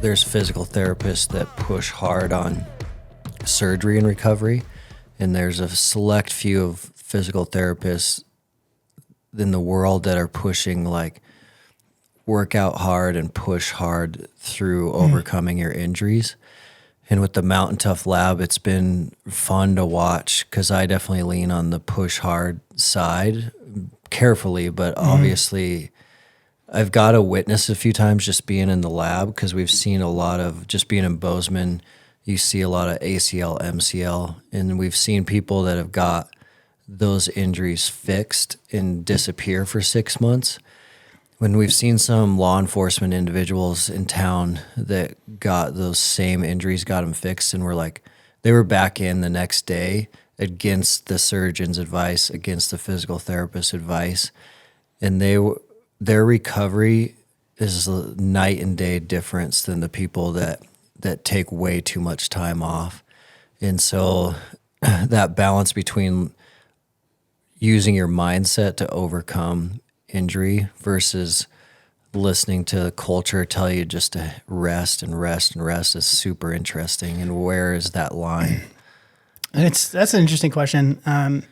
there's physical therapists that push hard on surgery and recovery, and there's a select few of physical therapists in the world that are pushing like work out hard and push hard through overcoming your injuries. And with the Mountain Tough Lab, it's been fun to watch because I definitely lean on the push hard side carefully, but obviously I've got to witness a few times just being in the lab because we've seen a lot of, just being in Bozeman, you see a lot of ACL, MCL, and we've seen people that have got those injuries fixed and disappear for 6 months. When we've seen some law enforcement individuals in town that got those same injuries, got them fixed, and were like, they were back in the next day against the surgeon's advice, against the physical therapist's advice, and their recovery is a night and day difference than the people that take way too much time off. And so that balance between using your mindset to overcome injury versus listening to the culture tell you just to rest and rest and rest is super interesting. And where is that line? And that's an interesting question. And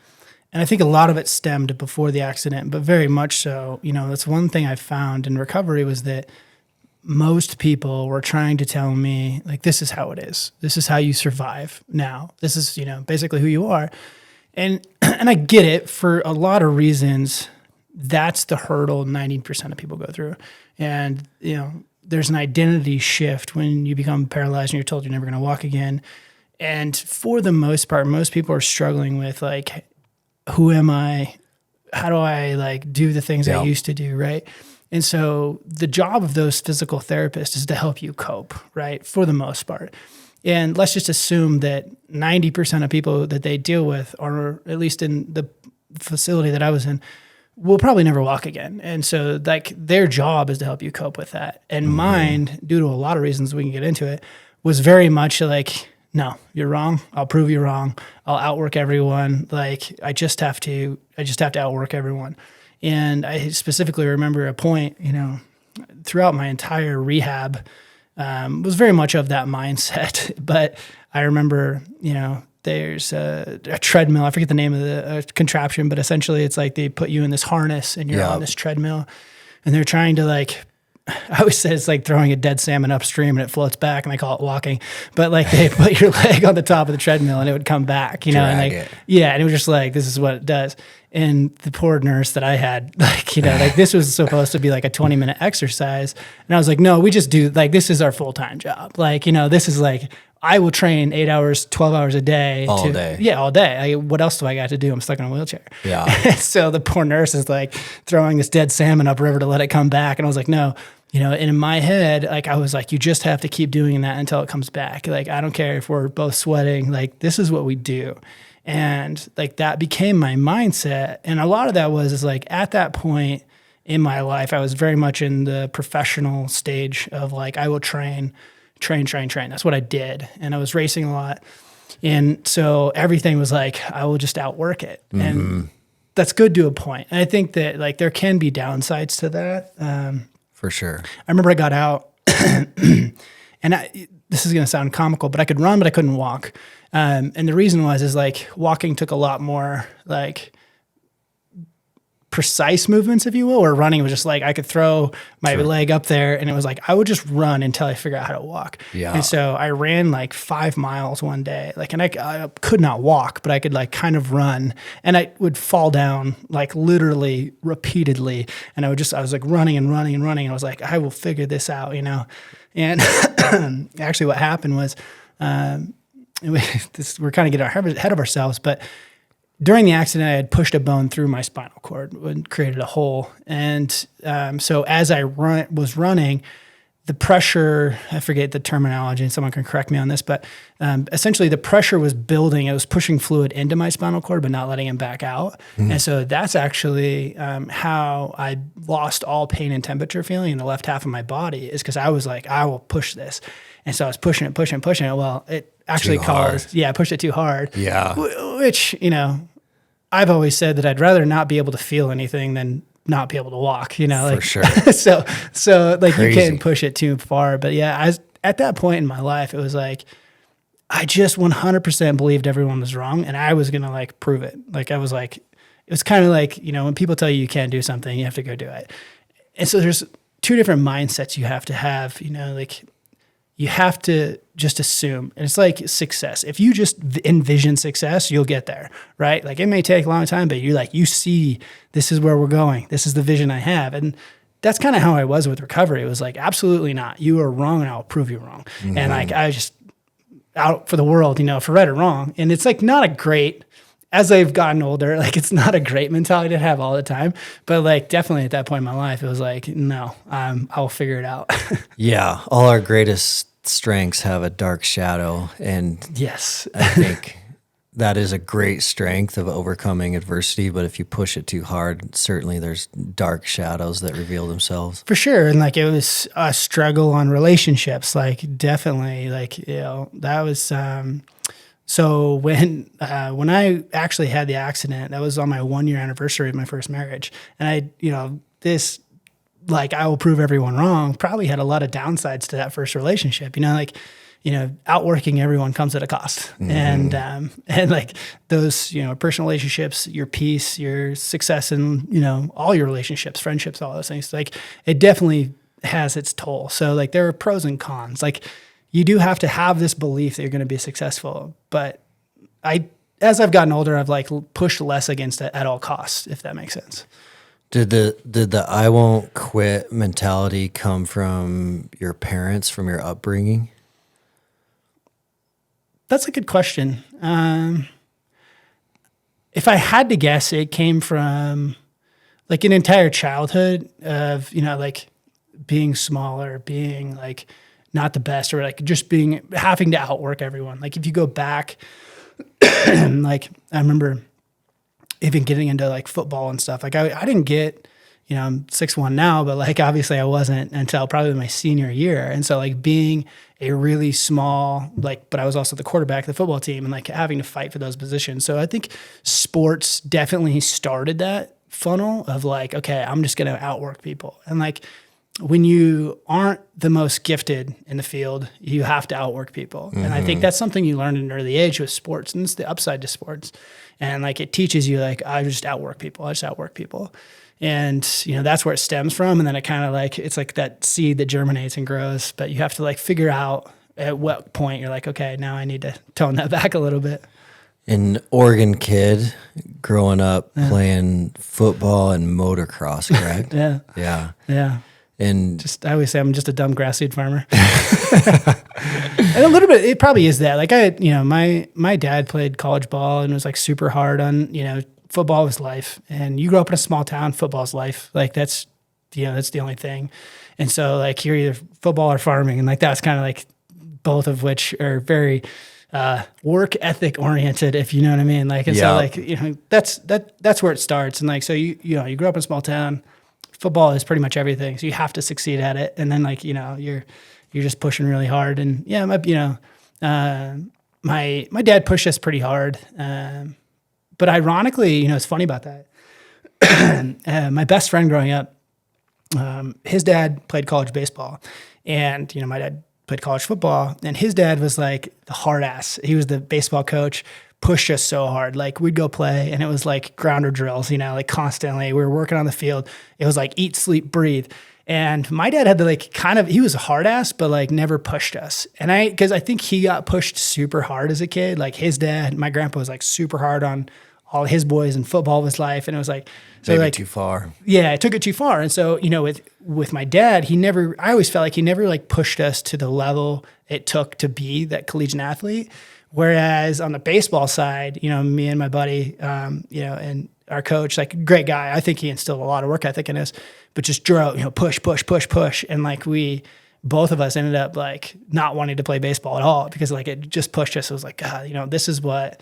I think a lot of it stemmed before the accident, but very much so. You know, that's one thing I found in recovery was that most people were trying to tell me, like, this is how it is. This is how you survive now. This is, you know, basically who you are. And I get it for a lot of reasons. That's the hurdle 90% of people go through. And, you know, there's an identity shift when you become paralyzed and you're told you're never going to walk again. And for the most part, most people are struggling with, like, who am I? How do I, like, do the things I used to do, right? And so the job of those physical therapists is to help you cope, right, for the most part. And let's just assume that 90% of people that they deal with, or at least in the facility that I was in, will probably never walk again. And so, like, their job is to help you cope with that. And mine, due to a lot of reasons we can get into it, was very much like, no, you're wrong. I'll prove you wrong. I'll outwork everyone. Like, I just have to outwork everyone. And I specifically remember a point, you know, throughout my entire rehab, was very much of that mindset. But I remember, you know, there's a treadmill. I forget the name of the contraption, but essentially it's like they put you in this harness and you're on this treadmill, and they're trying to, like, I always say it's like throwing a dead salmon upstream and it floats back, and I call it walking. But, like, they put your leg on the top of the treadmill and it would come back, you know, and, like, yeah, and it was just like, this is what it does. And the poor nurse that I had, like, you know, like, this was supposed to be like a 20-minute exercise. And I was like, no, we just do, like, this is our full-time job. Like, you know, this is like, I will train 8 hours, 12 hours a day. All day. Yeah, all day. What else do I got to do? I'm stuck in a wheelchair. Yeah. So the poor nurse is, like, throwing this dead salmon upriver to let it come back. And I was like, no. You know, and in my head, like, I was like, you just have to keep doing that until it comes back. Like, I don't care if we're both sweating. Like, this is what we do. And, like, that became my mindset. And a lot of that is like, at that point in my life, I was very much in the professional stage of, like, I will train. That's what I did. And I was racing a lot. And so everything was like, I will just outwork it. And that's good to a point. And I think that, like, there can be downsides to that. For sure. I remember I got out, and this is going to sound comical, but I could run, but I couldn't walk. And the reason is like, walking took a lot more, like, precise movements, if you will, or running was just like, I could throw my leg up there, and it was like, I would just run until I figure out how to walk. Yeah. And so I ran like 5 miles one day, like, and I could not walk, but I could, like, kind of run, and I would fall down, like, literally repeatedly. And I was like running and running and running. And I was like, I will figure this out, you know? And actually what happened was, we're kind of getting ahead of ourselves, but during the accident, I had pushed a bone through my spinal cord and created a hole. And so as I was running, the pressure, I forget the terminology, and someone can correct me on this, but essentially the pressure was building. It was pushing fluid into my spinal cord, but not letting it back out. And so that's actually how I lost all pain and temperature feeling in the left half of my body, is because I was like, I will push this. And so I was pushing it. Well, it actually I pushed it too hard. Yeah. Which, you know, I've always said that I'd rather not be able to feel anything than not be able to walk, you know, like, for sure. so like, crazy. You can't push it too far, but yeah, at that point in my life, it was like, I just 100% believed everyone was wrong and I was going to like prove it. Like I was like, it was kind of like, when people tell you can't do something, you have to go do it. And so there's two different mindsets you have to have, like you have to just assume, and it's like success. If you just envision success, you'll get there, right? Like it may take a long time, but you see, this is where we're going. This is the vision I have. And that's kind of how I was with recovery. It was like, absolutely not. You are wrong and I'll prove you wrong. Mm-hmm. And like, I just out for the world, for right or wrong. And it's like not a great, as I've gotten older, like it's not a great mentality to have all the time, but like definitely at that point in my life, it was like, no, I'll figure it out. Yeah. All our greatest strengths have a dark shadow. And yes, I think that is a great strength of overcoming adversity. But if you push it too hard, certainly there's dark shadows that reveal themselves. For sure. And like it was a struggle on relationships, like definitely like, that was, so when I actually had the accident, that was on my 1-year anniversary of my first marriage. And this, like, I will prove everyone wrong, probably had a lot of downsides to that first relationship, outworking everyone comes at a cost. Mm-hmm. And like those, personal relationships, your peace, your success in, all your relationships, friendships, all those things, like it definitely has its toll. So like there are pros and cons. Like you do have to have this belief that you're going to be successful. But as I've gotten older, I've like pushed less against it at all costs, if that makes sense. Did the I won't quit mentality come from your parents, from your upbringing? That's a good question. If I had to guess, it came from like an entire childhood of, like being smaller, being like not the best, or like just having to outwork everyone. Like if you go back, like I remember even getting into like football and stuff. Like I didn't get, I'm 6'1" now, but like obviously I wasn't until probably my senior year. And so like being a really small, like, but I was also the quarterback of the football team and like having to fight for those positions. So I think sports definitely started that funnel of like, okay, I'm just going to outwork people. And like when you aren't the most gifted in the field, you have to outwork people. Mm-hmm. And I think that's something you learn at an early age with sports, and it's the upside to sports. And like it teaches you like, I just outwork people. And, that's where it stems from. And then it kind of like, it's like that seed that germinates and grows, but you have to like figure out at what point you're like, okay, now I need to tone that back a little bit. An Oregon kid growing up playing football and motocross, correct? Yeah. Yeah. Yeah. And I always say I'm just a dumb grass seed farmer. And a little bit, it probably is that. Like my dad played college ball and was like super hard on, football was life. And you grow up in a small town, football's life. Like that's the only thing. And so like you're either football or farming. And like that's kind of like both of which are very work ethic oriented, if you know what I mean. Like, and so like, that's where it starts. And like, so you grew up in a small town, football is pretty much everything. So you have to succeed at it. And then like, you're just pushing really hard. And yeah, my dad pushed us pretty hard. But ironically, it's funny about that. My best friend growing up, his dad played college baseball, and my dad played college football, and his dad was like the hard ass. He was the baseball coach, pushed us so hard. Like we'd go play and it was like grounder drills, like constantly we were working on the field. It was like eat, sleep, breathe. And my dad had to like he was a hard ass, but like never pushed us. And because I think he got pushed super hard as a kid. Like his dad, my grandpa was like super hard on all his boys, and football was life. And it was like, so maybe like too far. Yeah, I took it too far. And so, with my dad, I always felt like he never like pushed us to the level it took to be that collegiate athlete. Whereas on the baseball side, me and my buddy, and our coach, like great guy, I think he instilled a lot of work ethic in us, but just drove, push. And like both of us ended up like not wanting to play baseball at all because like it just pushed us. It was like, God, this is what,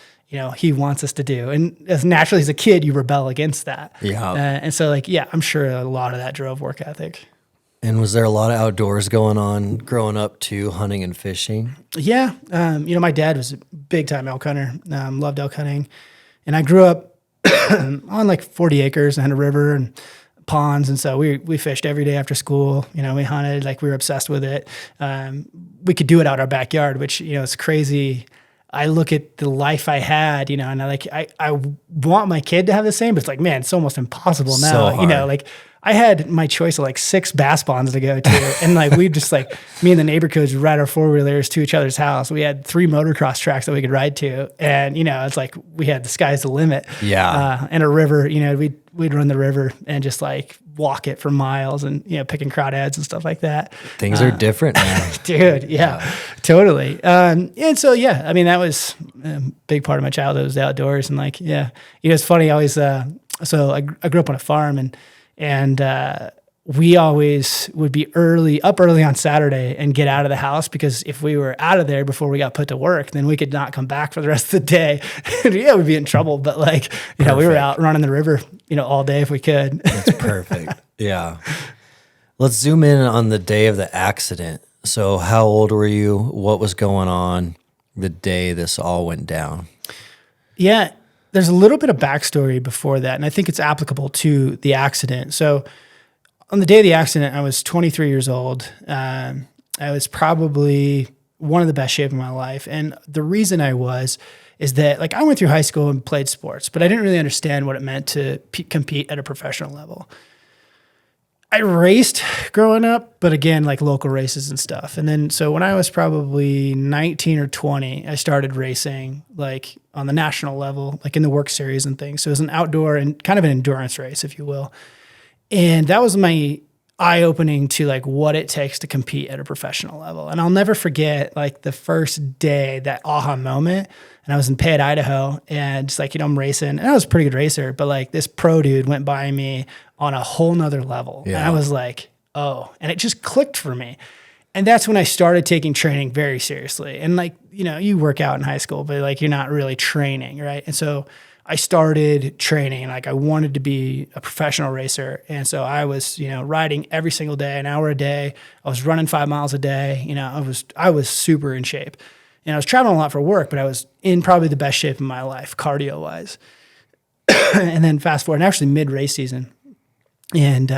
he wants us to do. And as naturally as a kid, you rebel against that. Yeah. And so like, yeah, I'm sure a lot of that drove work ethic. And was there a lot of outdoors going on growing up too, hunting and fishing? Yeah. My dad was a big time elk hunter, loved elk hunting. And I grew up on like 40 acres and had a river and ponds. And so we fished every day after school. You know, we hunted, like we were obsessed with it. We could do it out our backyard, which, you know, it's crazy. I look at the life I had, you know, and I want my kid to have the same, but it's like, man, it's almost impossible now. So you know, hard. like I had my choice of like 6 bass ponds to go to. And like, we just like, me and the neighbor could ride our 4-wheelers to each other's house. We had 3 motocross tracks that we could ride to. And, you know, it's like, we had the sky's the limit. Yeah. And a river, you know, we'd run the river and just like walk it for miles and, you know, picking crawdads and stuff like that. Things are different now. Dude, yeah, totally. And so, yeah, I mean, that was a big part of my childhood was the outdoors. And like, yeah, you know, it's funny. I always, so I grew up on a farm and we always would be up early on Saturday and get out of the house, because if we were out of there before we got put to work, then we could not come back for the rest of the day. Yeah, we'd be in trouble. But like, you know, we were out running the river, you know, all day if we could. That's perfect. Yeah. Let's zoom in on the day of the accident. So how old were you? What was going on the day this all went down? Yeah, there's a little bit of backstory before that, and I think it's applicable to the accident. So on the day of the accident, I was 23 years old. I was probably one of the best shape of my life. And the reason is that like I went through high school and played sports, but I didn't really understand what it meant to compete at a professional level. I raced growing up, but again, like local races and stuff. And then, so when I was probably 19 or 20, I started racing like on the national level, like in the work series and things. So it was an outdoor and kind of an endurance race, if you will. And that was my eye-opening to like what it takes to compete at a professional level. And I'll never forget like the first day, that aha moment. And I was in Payette, Idaho, and just like, you know, I'm racing, and I was a pretty good racer, but like this pro dude went by me on a whole nother level. Yeah. And I was like, oh, and it just clicked for me. And that's when I started taking training very seriously. And like, you know, you work out in high school, but like you're not really training, right? And so I started training, like I wanted to be a professional racer. And so I was, you know, riding every single day, an hour a day. I was running 5 miles a day. You know, I was super in shape. And I was traveling a lot for work, but I was in probably the best shape of my life, cardio wise. And then fast forward, and actually mid race season. And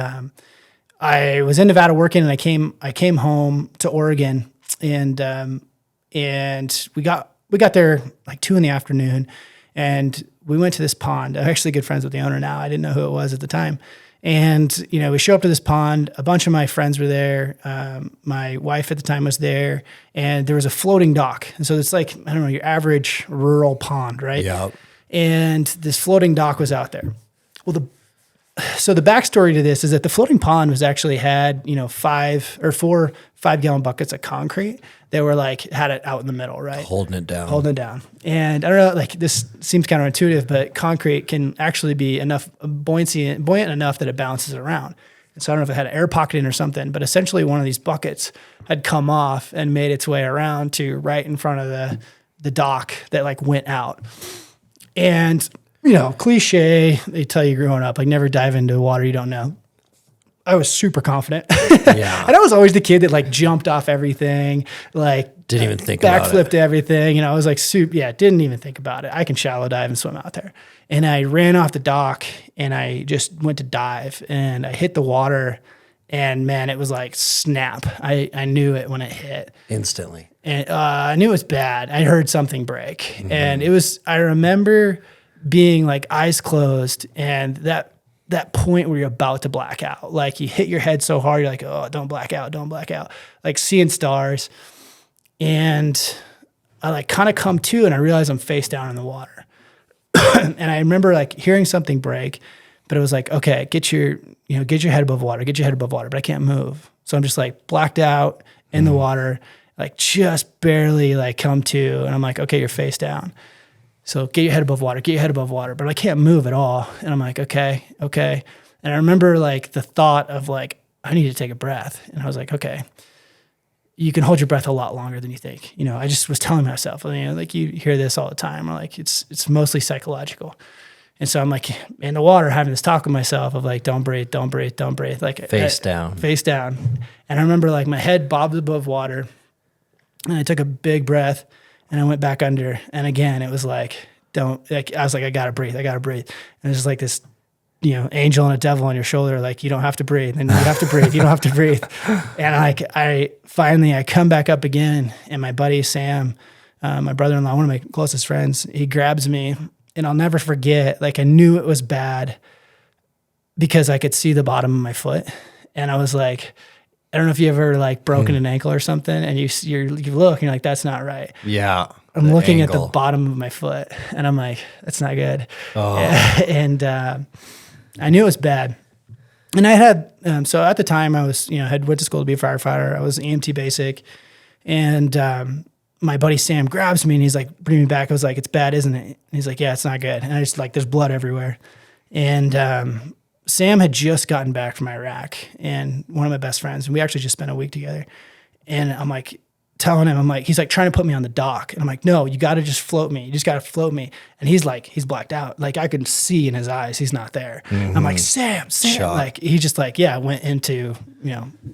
I was in Nevada working, and I came home to Oregon, and we got there like 2 p.m, and we went to this pond. I'm actually good friends with the owner now. I didn't know who it was at the time. And, you know, we show up to this pond. A bunch of my friends were there. My wife at the time was there, and there was a floating dock. And so it's like, I don't know, your average rural pond, right? Yeah. And this floating dock was out there. Well, so the backstory to this is that the floating pond was actually had, you know, 4 5-gallon buckets of concrete that were like, had it out in the middle, right? Holding it down. And I don't know, like this seems counterintuitive, but concrete can actually be buoyant enough that it bounces around. And so I don't know if it had an air pocket in or something, but essentially one of these buckets had come off and made its way around to right in front of the dock that like went out. And, you know, cliche, they tell you growing up, like never dive into water you don't know. I was super confident. Yeah. And I was always the kid that like jumped off everything, like didn't even think about it. Backflipped everything. You know, I was like, didn't even think about it. I can shallow dive and swim out there. And I ran off the dock and I just went to dive and I hit the water, and man, it was like snap. I knew it when it hit. Instantly. And I knew it was bad. I heard something break. Mm-hmm. And I remember being like eyes closed, and that point where you're about to black out, like you hit your head so hard, you're like, oh, don't black out, like seeing stars. And I like kind of come to, and I realize I'm face down in the water. And I remember like hearing something break, but it was like, okay, get your head above water, but I can't move. So I'm just like blacked out in the water, like just barely like come to, and I'm like, okay, you're face down. So get your head above water, but I can't move at all. And I'm like, okay. And I remember like the thought of like, I need to take a breath. And I was like, okay, you can hold your breath a lot longer than you think. You know, I just was telling myself, you know, like you hear this all the time, or like it's mostly psychological. And so I'm like in the water having this talk with myself of like, don't breathe. Like face down. And I remember like my head bobbed above water, and I took a big breath, and I went back under. And again, it was like, I was like, I gotta breathe. And it was just like this angel and a devil on your shoulder, like, you don't have to breathe, and you have to breathe, you don't have to breathe. And like, I come back up again, and my buddy Sam, my brother-in-law, one of my closest friends, he grabs me, and I'll never forget, like, I knew it was bad because I could see the bottom of my foot. And I was like, I don't know if you ever like broken an ankle or something, and you look and you're like, that's not right. Yeah. I'm looking at the bottom of my foot, and I'm like, that's not good. Oh. And I knew it was bad. And I had, so at the time I was, had went to school to be a firefighter. I was EMT basic, and my buddy Sam grabs me and he's like, bring me back. I was like, it's bad, isn't it? And he's like, yeah, it's not good. And I just like, there's blood everywhere. And Sam had just gotten back from Iraq, and one of my best friends, and we actually just spent a week together. And I'm like, telling him, I'm like, he's like trying to put me on the dock. And I'm like, no, you got to just float me. You just got to float me. And he's like, he's blacked out. Like, I can see in his eyes, he's not there. I'm like, Sam. Shot. Like, he just like, went into,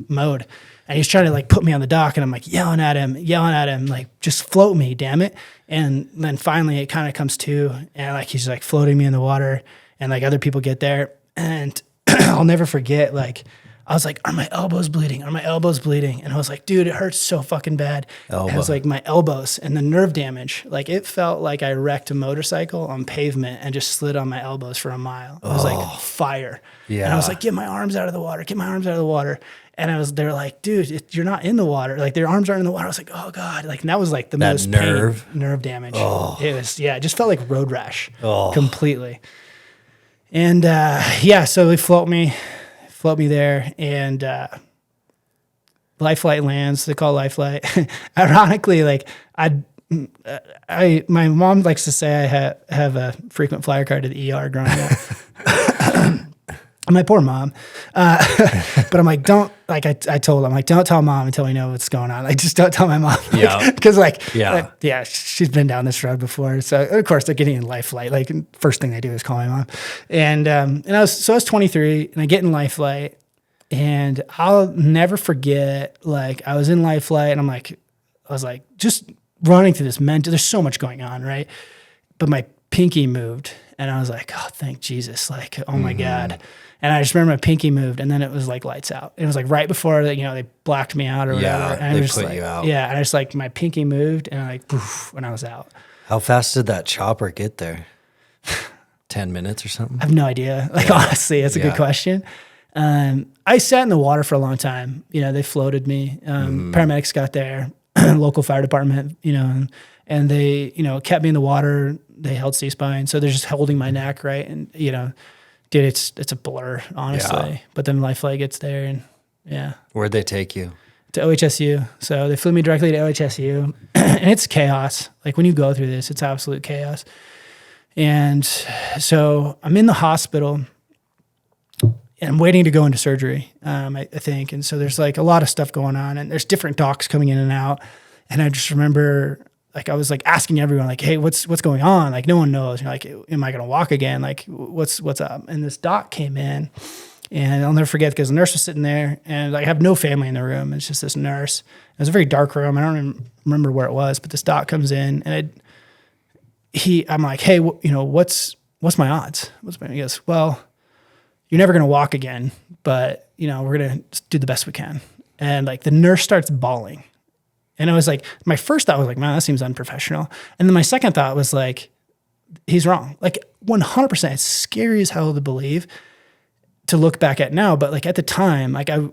mode. And he's trying to like put me on the dock, and I'm like yelling at him, like, just float me, damn it. And then finally it kind of comes to, and like, he's like floating me in the water, and like other people get there. And I'll never forget, like, I was like, are my elbows bleeding? Are my elbows bleeding? And I was like, dude, it hurts so fucking bad. It was like my elbows and the nerve damage. Like, it felt like I wrecked a motorcycle on pavement and just slid on my elbows for a mile. It was like fire. Yeah. And I was like, get my arms out of the water. Get my arms out of the water. And they were like, dude, you're not in the water. Like, their arms aren't in the water. I was like, oh God. Like, and that was like the most nerve damage. Oh. It was, it just felt like road rash completely. And so they float me there, and Life Flight lands. They call Life Flight. Ironically, like, my mom likes to say I have a frequent flyer card to the ER growing up. My poor mom. But I'm like, I told him, like, don't tell mom until we know what's going on. Like, just don't tell my mom. Yeah. Because she's been down this road before. So of course they're getting in Life Flight. Like, first thing they do is call my mom. And I was 23, and I get in Life Flight, and I'll never forget, like, I was in Life Flight, and I was like just running through this there's so much going on, right? But my pinky moved, and I was like, oh, thank Jesus. Like, oh my God. And I just remember my pinky moved, and then it was like lights out. It was like right before that, they blacked me out or whatever. And they put you out. Yeah, and I just like, my pinky moved, and like, poof, and I was out. How fast did that chopper get there? 10 minutes or something? I have no idea. Like, honestly, that's a good question. I sat in the water for a long time. They floated me. Paramedics got there, local fire department, and they, kept me in the water. They held C-spine. So they're just holding my neck, right? And, dude, it's a blur, honestly. Yeah. But then Life Flight gets there, and Where'd they take you? To OHSU. So they flew me directly to OHSU, and it's chaos. Like, when you go through this, it's absolute chaos. And so I'm in the hospital, and I'm waiting to go into surgery, I think. And so there's like a lot of stuff going on, and there's different docs coming in and out. And I just remember, like, I was like asking everyone, like, hey, what's going on? Like, no one knows. Like, am I going to walk again? Like, what's up? And this doc came in, and I'll never forget, because the nurse was sitting there, and like, I have no family in the room. It's just this nurse. It was a very dark room. I don't even remember where it was, but this doc comes in, and I'm like, hey, what's my odds? He goes, well, you're never going to walk again, but we're going to do the best we can. And like, the nurse starts bawling. And it was like, my first thought was like, man, that seems unprofessional. And then my second thought was like, he's wrong. Like, 100%. It's scary as hell to believe, to look back at now. But like, at the time, like, I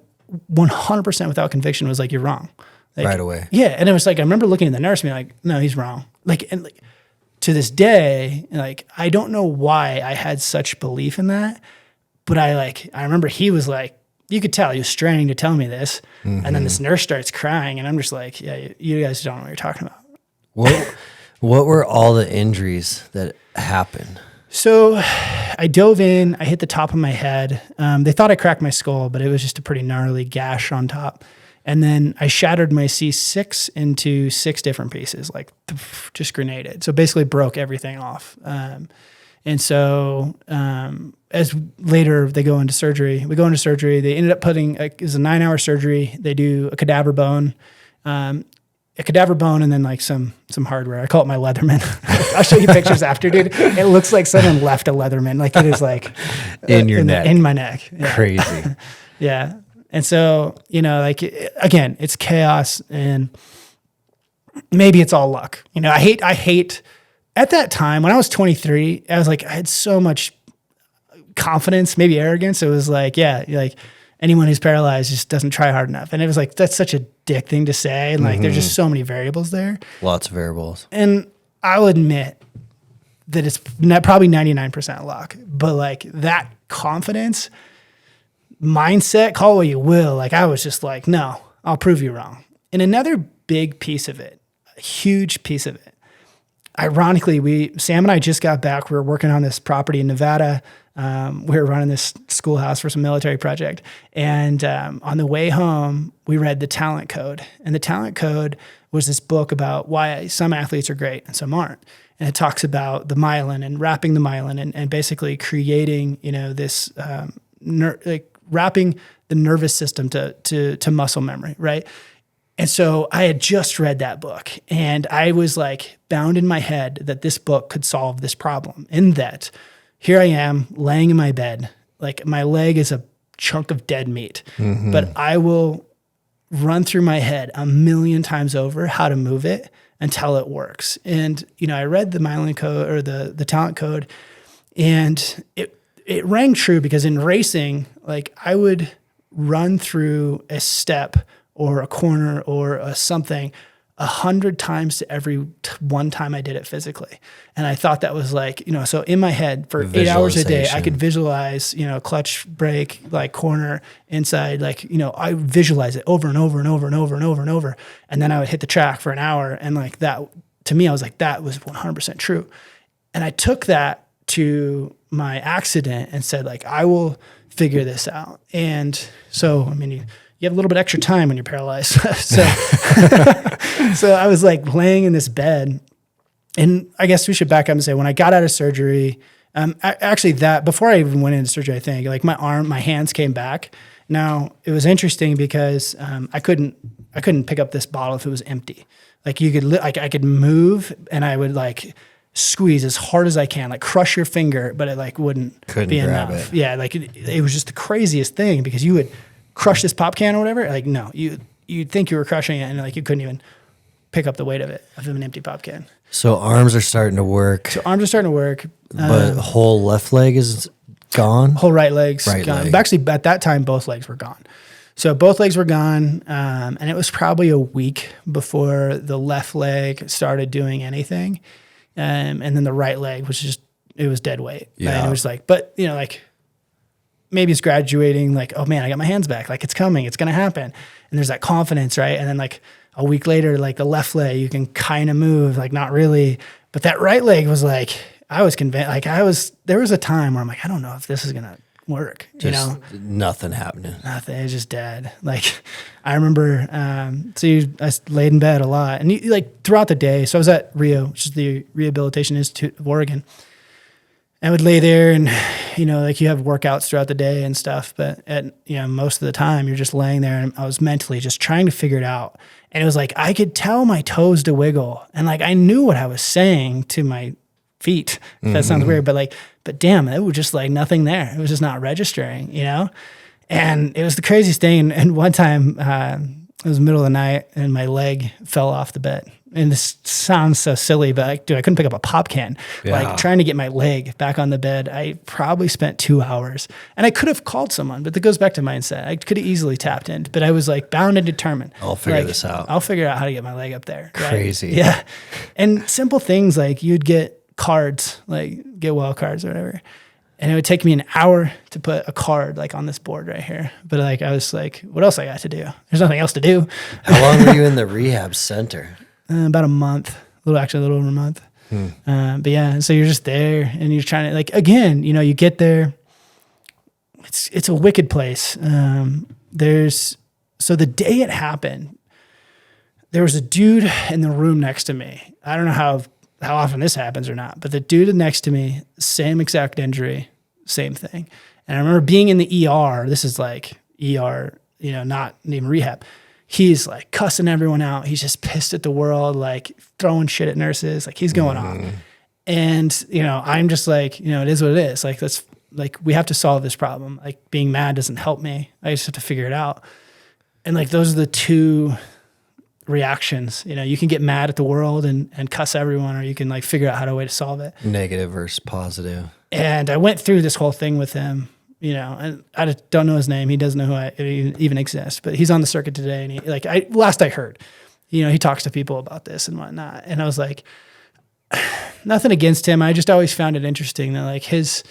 100% without conviction was like, you're wrong. Like, right away. Yeah. And it was like, I remember looking at the nurse and being like, no, he's wrong. Like, and like, to this day, like, I don't know why I had such belief in that, but I remember he was like, you could tell he was straining to tell me this. And then this nurse starts crying, and I'm just like, yeah, you guys don't know what you're talking about. What were all the injuries that happened? So I dove in, I hit the top of my head. They thought I cracked my skull, but it was just a pretty gnarly gash on top. And then I shattered my C6 into 6 different pieces, like just grenaded. So basically broke everything off. And so as later we go into surgery. They ended up it was a 9-hour surgery. They do a cadaver bone. And a cadaver bone and then like some hardware. I call it my Leatherman. I'll show you pictures after, dude. It looks like someone left a Leatherman. Like it is like in your neck, in my neck. Yeah. Crazy. Yeah. And so, like, again, it's chaos, and maybe it's all luck. I hate at that time when I was 23, I was like, I had so much confidence, maybe arrogance. It was like, yeah, like anyone who's paralyzed just doesn't try hard enough. And it was like, that's such a dick thing to say. And like, there's just so many variables there. Lots of variables. And I'll admit that it's probably 99% luck, but like that confidence, mindset, call it what you will. Like I was just like, no, I'll prove you wrong. And another big piece of it, a huge piece of it, ironically, Sam and I just got back. We were working on this property in Nevada. We were running this schoolhouse for some military project. And on the way home, we read The Talent Code. And The Talent Code was this book about why some athletes are great and some aren't. And it talks about the myelin and wrapping the myelin and basically creating, this, wrapping the nervous system to muscle memory, right? And so I had just read that book, and I was like bound in my head that this book could solve this problem, in that here I am laying in my bed, like my leg is a chunk of dead meat, but I will run through my head 1,000,000 times over how to move it until it works. And, I read the myelin code or the talent code, and it rang true, because in racing, like I would run through a step or a corner or a something 100 times to every one time I did it physically. And I thought that was like, so in my head for 8 hours a day, I could visualize, clutch, brake, like corner, inside, like, I visualize it over and over and over and over and over and over. And then I would hit the track for an hour. And like that, to me, I was like, that was 100% true. And I took that to my accident and said, like, I will figure this out. And so, I mean, you have a little bit extra time when you're paralyzed. So I was like laying in this bed, and I guess we should back up and say, when I got out of surgery, actually before I even went into surgery, I think like my hands came back. Now it was interesting because I couldn't pick up this bottle if it was empty. Like I could move, and I would like squeeze as hard as I can, like crush your finger, but it like couldn't be enough. It. Yeah, like it was just the craziest thing, because you would crush this pop can or whatever. Like no, you'd think you were crushing it, and like you couldn't even pick up the weight of an empty pop can. So arms are starting to work. But whole left leg is gone. Whole right leg's gone. Actually, at that time, both legs were gone. So both legs were gone, and it was probably a week before the left leg started doing anything. And then the right leg was it was dead weight. Yeah. And it was like, but like maybe it's graduating, like, oh man, I got my hands back. Like it's coming, it's going to happen. And there's that confidence, right? And then like a week later, like the left leg, you can kind of move, like not really. But that right leg was like, I was convinced, like there was a time where I'm like, I don't know if this is going to work, Nothing happening. Nothing. It was just dead. Like I remember, I laid in bed a lot, and like throughout the day. So I was at Rio, which is the Rehabilitation Institute of Oregon. I would lay there, and like you have workouts throughout the day and stuff, but most of the time you're just laying there, and I was mentally just trying to figure it out. And it was like I could tell my toes to wiggle, and like I knew what I was saying to my feet. That sounds weird, but damn, it was just like nothing there. It was just not registering, And it was the craziest thing. And one time, it was the middle of the night, and my leg fell off the bed. And this sounds so silly, but I couldn't pick up a pop can. Yeah. Like trying to get my leg back on the bed, I probably spent 2 hours. And I could have called someone, but that goes back to mindset. I could have easily tapped in, but I was like bound and determined. I'll figure this out. I'll figure out how to get my leg up there. Crazy. Right? Yeah. And simple things like you'd get cards, like get wild cards or whatever. And it would take me an hour to put a card like on this board right here. But like, I was like, what else I got to do? There's nothing else to do. How long were you in the rehab center? About a month, a little over a month. But yeah, so you're just there, and you're trying to like, again, you get there, it's a wicked place. So the day it happened, there was a dude in the room next to me. I don't know how often this happens or not, but the dude next to me, same exact injury, same thing. And I remember being in the ER. This is like ER, not even rehab. he's like cussing everyone out. He's just pissed at the world, like throwing shit at nurses. Like he's going on. And, you know, I'm just like, you know, it is what it is. Like, that's like, we have to solve this problem. Like being mad doesn't help me. I just have to figure it out. And like, those are the two reactions. You know, you can get mad at the world and cuss everyone, or you can like figure out how to way to solve it. Negative versus positive. And I went through this whole thing with him, you know, and I just don't know his name. He doesn't know who I even exist, but he's on the circuit today. And he, like, last I heard, you know, he talks to people about this and whatnot. And I was like, nothing against him. I just always found it interesting that like his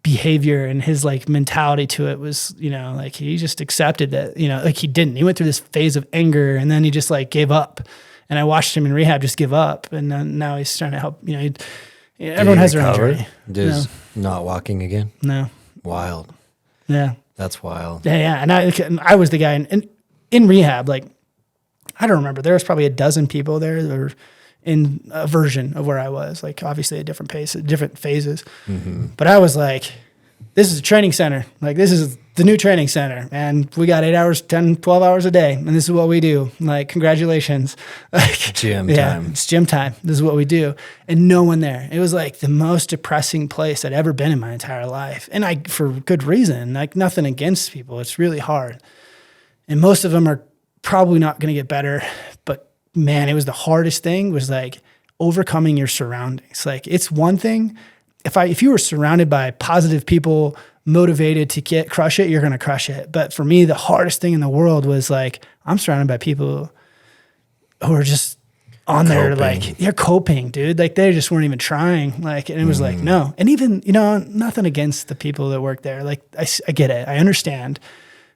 behavior and his like mentality to it was, you know, like he just accepted that, you know, like he didn't. He went through this phase of anger and then he just like gave up. And I watched him in rehab just give up. And then now he's trying to help, you know, everyone has their own journey. Just not walking again? No. Wild. Yeah. That's wild. Yeah. And I was the guy in rehab, like, I don't remember. There was probably a dozen people there that were in a version of where I was, like obviously at different paces, different phases. Mm-hmm. But I was like, this is a training center. Like this is the new training center. And we got 8 hours, 10, 12 hours a day. And this is what we do. Like, congratulations. Like, gym time. It's gym time. This is what we do. And no one there. It was like the most depressing place I'd ever been in my entire life. And for good reason, like nothing against people. It's really hard. And most of them are probably not going to get better. But man, it was the hardest thing was like overcoming your surroundings. Like it's one thing. If you were surrounded by positive people, motivated to crush it, you're going to crush it. But for me, the hardest thing in the world was like, I'm surrounded by people who are just on there, like they're coping, dude. Like they just weren't even trying. Like, and it was like, no. And even, you know, nothing against the people that work there. Like I get it. I understand.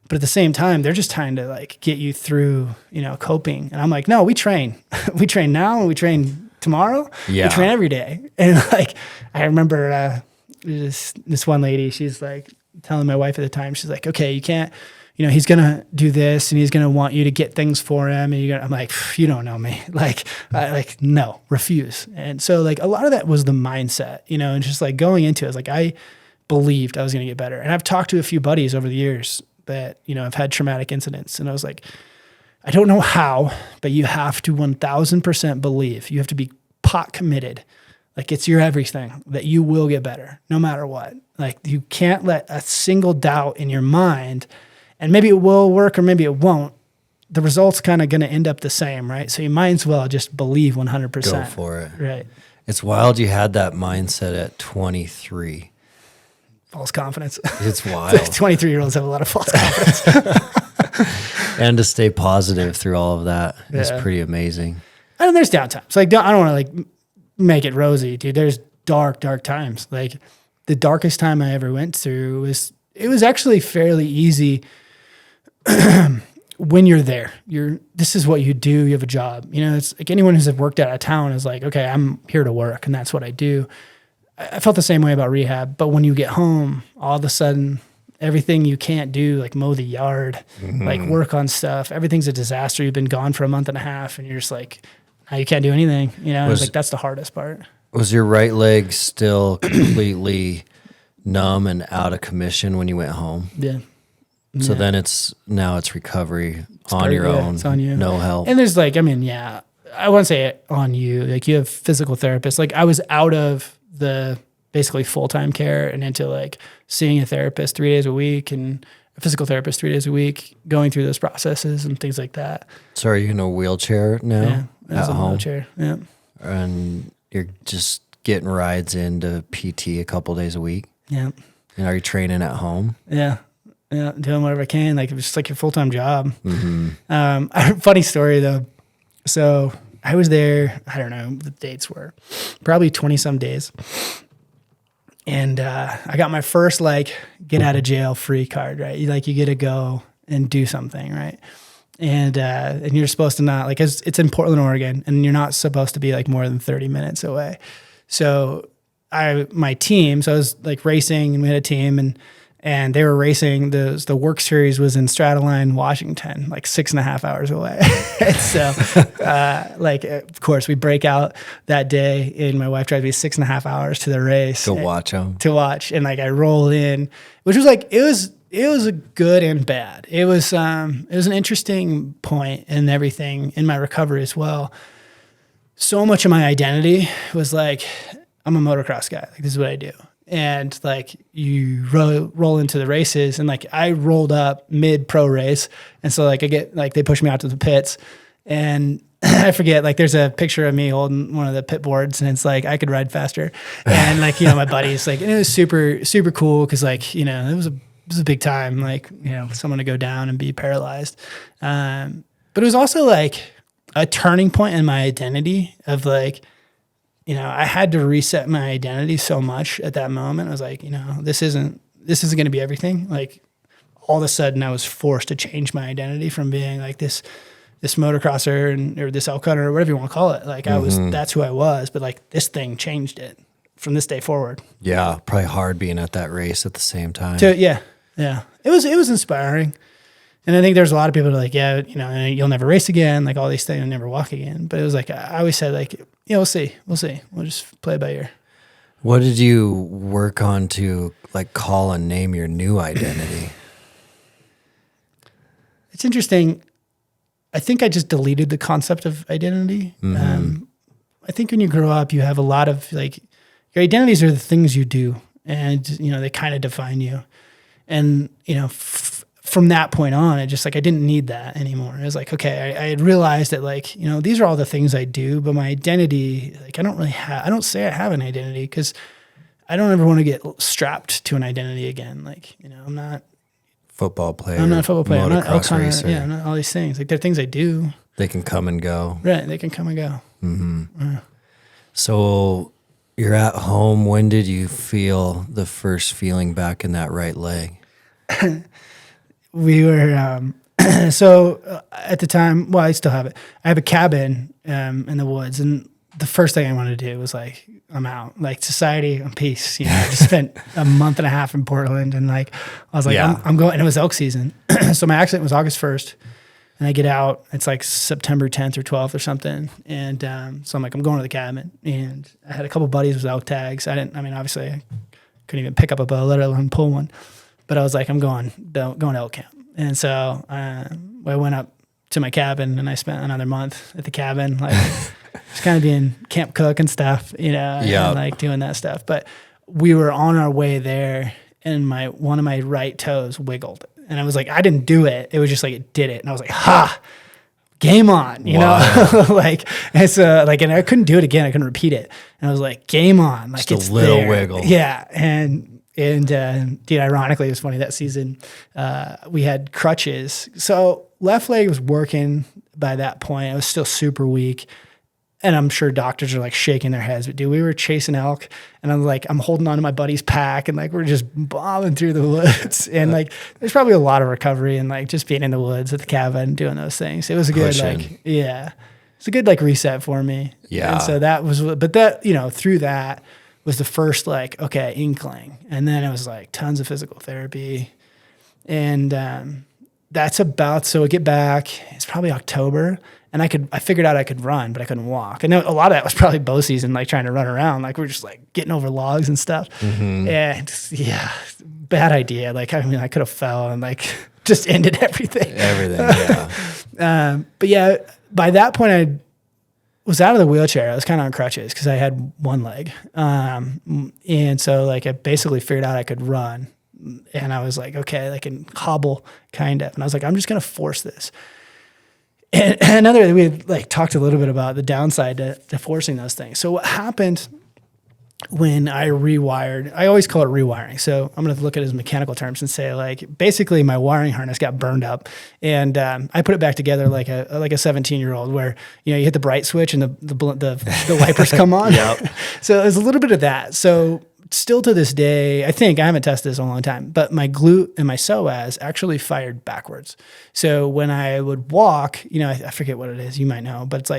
But at the same time, they're just trying to like get you through, you know, coping. And I'm like, no, we train. We train now and we train tomorrow. Yeah. We train every day. And like, I remember this one lady, she's like telling my wife at the time, she's like, okay, you can't, you know, he's going to do this and he's going to want you to get things for him. And I'm like, you don't know me. Like, no, refuse. And so like a lot of that was the mindset, you know, and just like going into it, I was like, I believed I was going to get better. And I've talked to a few buddies over the years that, you know, have had traumatic incidents. And I was like, I don't know how, but you have to 1000% believe. You have to be pot committed. Like it's your everything that you will get better no matter what. Like you can't let a single doubt in your mind, and maybe it will work or maybe it won't. The result's kind of going to end up the same, right? So you might as well just believe 100%. Go for it. Right. It's wild you had that mindset at 23. False confidence. It's wild. 23-year-olds have a lot of false confidence. And to stay positive through all of that is pretty amazing. And there's downtimes. Like I don't want to like make it rosy, dude. There's dark times. Like the darkest time I ever went through was actually fairly easy when you're there. This is what you do. You have a job. You know, it's like anyone who's worked out of town is like, okay, I'm here to work and that's what I do. I felt the same way about rehab, but when you get home, all of a sudden everything you can't do, like mow the yard, like work on stuff, everything's a disaster. You've been gone for a month and a half and you're just like, now you can't do anything. You know, like that's the hardest part. Was your right leg still completely numb and out of commission when you went home? Yeah. So then it's recovery on your own. It's on you. No help. And there's like, I mean, yeah, I wouldn't say it on you. Like you have physical therapists. Like I was out of the basically full-time care and into like seeing a therapist 3 days a week and a physical therapist 3 days a week, going through those processes and things like that. So are you in a wheelchair now? Yeah, at home? Wheelchair, yeah. And you're just getting rides into PT a couple days a week? Yeah. And are you training at home? Yeah. Yeah, doing whatever I can. Like, it's just like your full-time job. Funny story, though. So I was there, I don't know what the dates were, probably 20-some days. And I got my first, like, get out of jail free card, right? You get to go and do something, right? And you're supposed to not, like, it's in Portland, Oregon, and you're not supposed to be, like, more than 30 minutes away. So my team, so I was, like, racing, and we had a team, and they were racing, the work series was in Strataline, Washington, like 6.5 hours away. And so, like, of course, we break out that day, and my wife drives me 6.5 hours to the race. To watch them. To watch. And, like, I roll in, which was, like, it was It was a good and bad. It was an interesting point and everything in my recovery as well. So much of my identity was like, I'm a motocross guy. Like, this is what I do. And like, you roll into the races, and like, I rolled up mid pro race. And so like, I get like, they push me out to the pits, and I forget, like, there's a picture of me holding one of the pit boards, and it's like, I could ride faster. And like, my buddies, like, and it was super, super cool. Cause like, it was a big time, like, someone to go down and be paralyzed. But it was also like a turning point in my identity of like, I had to reset my identity so much at that moment. I was like, this isn't going to be everything. Like, all of a sudden I was forced to change my identity from being like this motocrosser or this elk hunter or whatever you want to call it. Like, that's who I was, but like, this thing changed it from this day forward. Yeah. Probably hard being at that race at the same time. Yeah. It was inspiring. And I think there's a lot of people that are like, yeah, you'll never race again, like all these things, you'll never walk again. But it was like, I always said like, we'll see. We'll just play it by ear. What did you work on to like call and name your new identity? It's interesting. I think I just deleted the concept of identity. I think when you grow up, you have a lot of like, your identities are the things you do, and they kind of define you. And from that point on, it just like, I didn't need that anymore. It was like, okay, I had realized that like, these are all the things I do, but my identity, like, I don't say I have an identity, because I don't ever want to get strapped to an identity again. Like, I'm not football player. I'm not a football player. I'm not motocross racer. Yeah, I'm not all these things. Like, they're things I do. They can come and go. Right. They can come and go. Mm-hmm. So you're at home. When did you feel the first feeling back in that right leg? We were, at the time, well, I still have it. I have a cabin in the woods, and the first thing I wanted to do was like, I'm out, like, society and peace. I just spent a month and a half in Portland, and like, I was like, I'm going, and it was elk season. So my accident was August 1st, and I get out, it's like September 10th or 12th or something. And so I'm like, I'm going to the cabin, and I had a couple buddies with elk tags. Obviously I couldn't even pick up a bow, let alone pull one. But I was like, I'm going to elk camp. And so I went up to my cabin, and I spent another month at the cabin, like just kind of being camp cook and stuff, and like doing that stuff. But we were on our way there, and one of my right toes wiggled. And I was like, I didn't do it. It was just like, it did it. And I was like, ha, game on, like, and so like, and I couldn't do it again. I couldn't repeat it. And I was like, game on. Like, just a little there. wiggle. Yeah. And dude, ironically, it was funny that season, we had crutches. So left leg was working by that point. I was still super weak. And I'm sure doctors are like shaking their heads, but dude, we were chasing elk, and I'm holding on to my buddy's pack, and like, we're just bombing through the woods. And like, there's probably a lot of recovery and like just being in the woods at the cabin, doing those things. It was a good, it's a good like reset for me. Yeah. And so that was, but that, through that was the first like, okay, inkling. And then it was like tons of physical therapy. And so I get back, it's probably October. And I figured out I could run, but I couldn't walk. And a lot of that was probably bow season, like trying to run around. Like, we're just like getting over logs and stuff. Mm-hmm. And bad idea. Like, I could have fell and like just ended everything. But yeah, by that point I was out of the wheelchair. I was kind of on crutches because I had one leg. And so like, I basically figured out I could run, and I was like, okay, I can hobble kind of. And I was like, I'm just going to force this. And we had like talked a little bit about the downside to forcing those things. So what happened when I rewired, I always call it rewiring. So I'm going to look at it as mechanical terms and say like, basically my wiring harness got burned up, and I put it back together like a 17-year-old, where, you hit the bright switch and the wipers come on. Yep. So there's a little bit of that. So still to this day, I haven't tested this in a long time, but my glute and my psoas actually fired backwards. So when I would walk, I forget what it is, you might know, but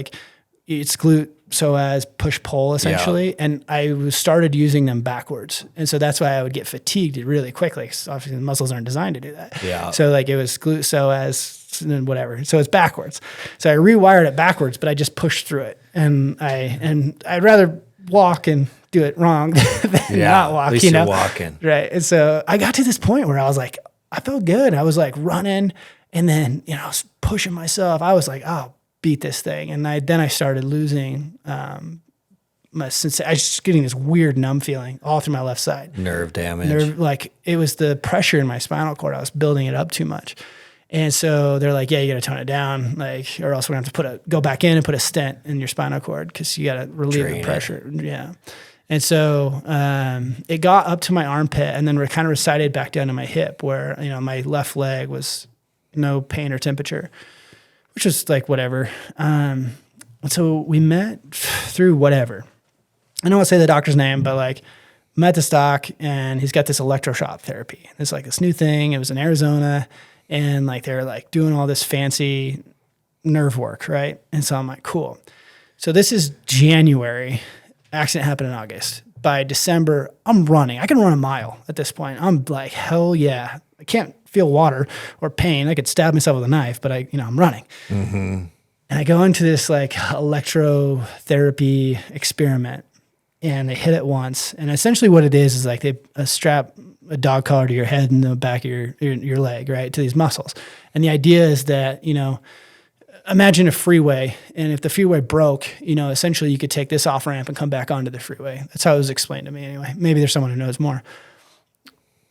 it's glute, psoas, push pull essentially. Yeah. And I started using them backwards. And so that's why I would get fatigued really quickly, because obviously the muscles aren't designed to do that. Yeah. So like, it was glute, psoas, and whatever. So it's backwards. So I rewired it backwards, but I just pushed through it. And I'd rather walk and do it wrong than not walk. At least you're walking. Right. And so I got to this point where I was like, I felt good. I was like running and then, I was pushing myself. I was like, oh, beat this thing. And then I started losing my sensation. I was just getting this weird numb feeling all through my left side. Nerve damage. Like it was the pressure in my spinal cord. I was building it up too much. And so they're like, yeah, you got to tone it down, like, or else we're going to have to go back in and put a stent in your spinal cord because you got to relieve the pressure. Yeah. And so it got up to my armpit and then kind of receded back down to my hip where, my left leg was no pain or temperature, which was like whatever. And so we met through whatever. I don't want to say the doctor's name, but like met this doc and he's got this electroshock therapy. It's like this new thing. It was in Arizona and like they're like doing all this fancy nerve work, right? And so I'm like, cool. So this is January. Accident happened in August. By December, I'm running. I can run a mile at this point. I'm like, hell yeah. I can't feel water or pain. I could stab myself with a knife, but I'm running. Mm-hmm. And I go into this like electrotherapy experiment and they hit it once. And essentially what it is like they strap a dog collar to your head and the back of your leg, right, to these muscles. And the idea is that, imagine a freeway, and if the freeway broke, essentially you could take this off ramp and come back onto the freeway. That's how it was explained to me anyway. Maybe there's someone who knows more.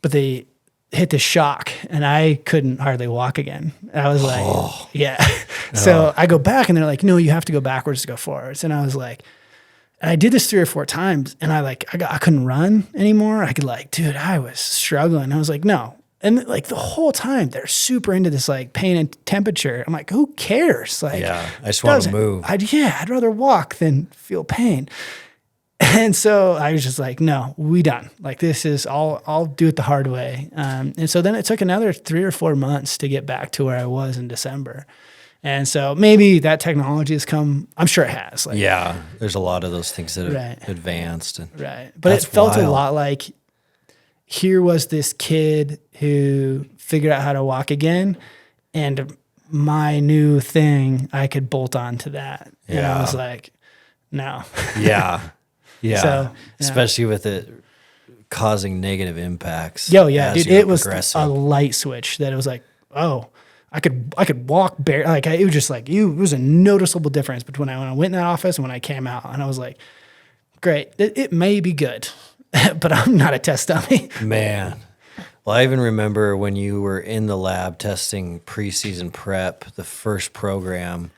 But they hit this shock, and I couldn't hardly walk again. I was like, yeah. So I go back, and they're like, no, you have to go backwards to go forwards. And I was like, and I did this 3 or 4 times, and I couldn't run anymore. I was struggling. I was like, no. And like the whole time they're super into this like pain and temperature. I'm like, who cares? Like, I just want to move. I'd rather walk than feel pain. And so I was just like, no, we done. Like this is I'll do it the hard way. And so then it took another 3 or 4 months to get back to where I was in December. And so maybe that technology has come. I'm sure it has. Like, yeah, there's a lot of those things that have advanced. Right, but it felt a lot like. Here was this kid who figured out how to walk again, and my new thing, I could bolt on to that. Yeah. And I was like, no. Yeah. Yeah. So, especially with it causing negative impacts. Yo, yeah, dude, it was a light switch that it was like, oh, I could walk bare. Like it was just like, it was a noticeable difference between when I went in that office and when I came out. And I was like, great, it may be good. But I'm not a test dummy. Man. Well, I even remember when you were in the lab testing preseason prep, the first program,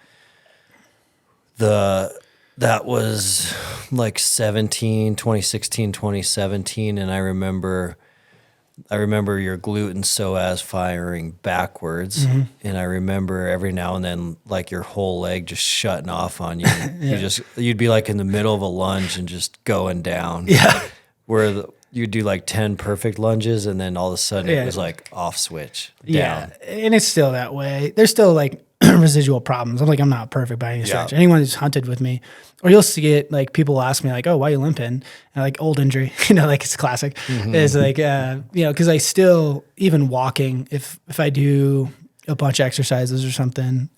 that was like 2016, 2017. And I remember your glute and psoas firing backwards. Mm-hmm. And I remember every now and then, like your whole leg just shutting off on you. Yeah. You'd be like in the middle of a lunge and just going down. Yeah. Where you'd do like 10 perfect lunges and then all of a sudden it was like off switch down. Yeah, and it's still that way. There's still like residual problems. I'm not perfect by any stretch. Anyone who's hunted with me, or you'll see it, like people ask me like, oh, why are you limping? And like old injury, like it's classic. Mm-hmm. It's like, because I still, even walking, if I do a bunch of exercises or something,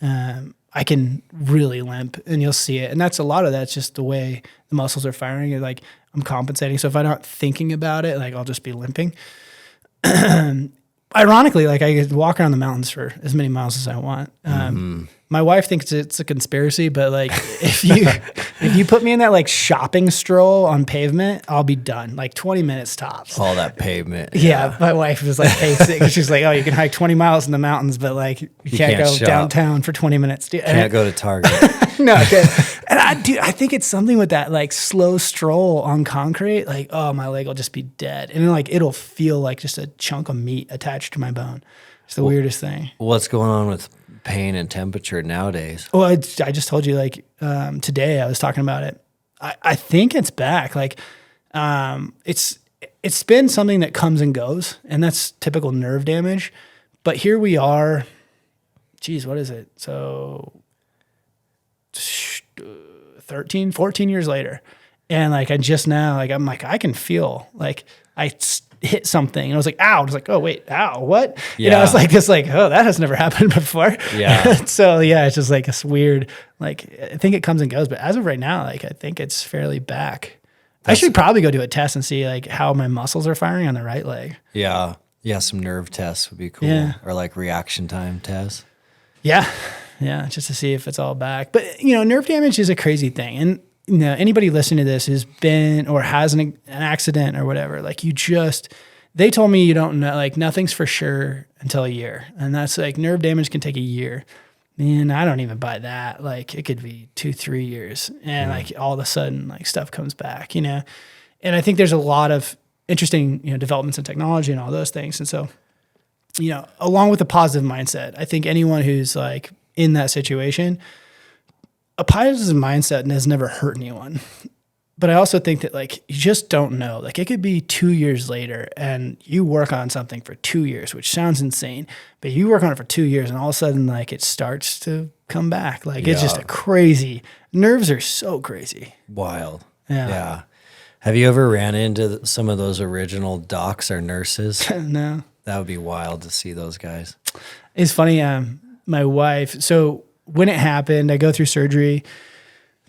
I can really limp and you'll see it. And that's a lot of that's just the way the muscles are firing. You're like, I'm compensating. So if I'm not thinking about it, like I'll just be limping. Ironically, like I could walk around the mountains for as many miles as I want. My wife thinks it's a conspiracy, but like if you put me in that like shopping stroll on pavement, I'll be done. Like 20 minutes tops. All that pavement. Yeah. My wife was like pacing. She's like, oh, you can hike 20 miles in the mountains, but like you can't go shop downtown for 20 minutes. Can't go to Target. No, okay. And I think it's something with that like slow stroll on concrete. Like, oh, my leg will just be dead, and then, like it'll feel like just a chunk of meat attached to my bone. It's the weirdest thing. What's going on with pain and temperature nowadays? Well, I just told you, like today I was talking about it. I think it's back. Like it's been something that comes and goes, and that's typical nerve damage. But here we are. Geez, what is it? So 13, 14 years later. And like I just now, like I'm like, I can feel like I hit something and I was like, ow. I was like, oh wait, ow, what? Yeah. It's like this, like, oh, that has never happened before. Yeah. So yeah, it's just like this weird, like I think it comes and goes, but as of right now, like I think it's fairly back. I should probably go do a test and see like how my muscles are firing on the right leg. Yeah. Yeah, some nerve tests would be cool. Yeah. Or like reaction time tests. Yeah. Yeah. Just to see if it's all back. But, nerve damage is a crazy thing. And, anybody listening to this has been or has an accident or whatever, like they told me you don't know, like nothing's for sure until a year. And that's like nerve damage can take a year. Man, I don't even buy that. Like it could be 2-3 years and like all of a sudden like stuff comes back, And I think there's a lot of interesting, developments in technology and all those things. And so, along with a positive mindset, I think anyone who's like in that situation, a positive mindset has never hurt anyone. But I also think that like, you just don't know, like it could be 2 years later and you work on something for 2 years, which sounds insane, but you work on it for 2 years and all of a sudden like it starts to come back. Like it's just nerves are so crazy. Wild. Yeah. Have you ever ran into some of those original docs or nurses? No. That would be wild to see those guys. It's funny. My wife, so when it happened, I go through surgery.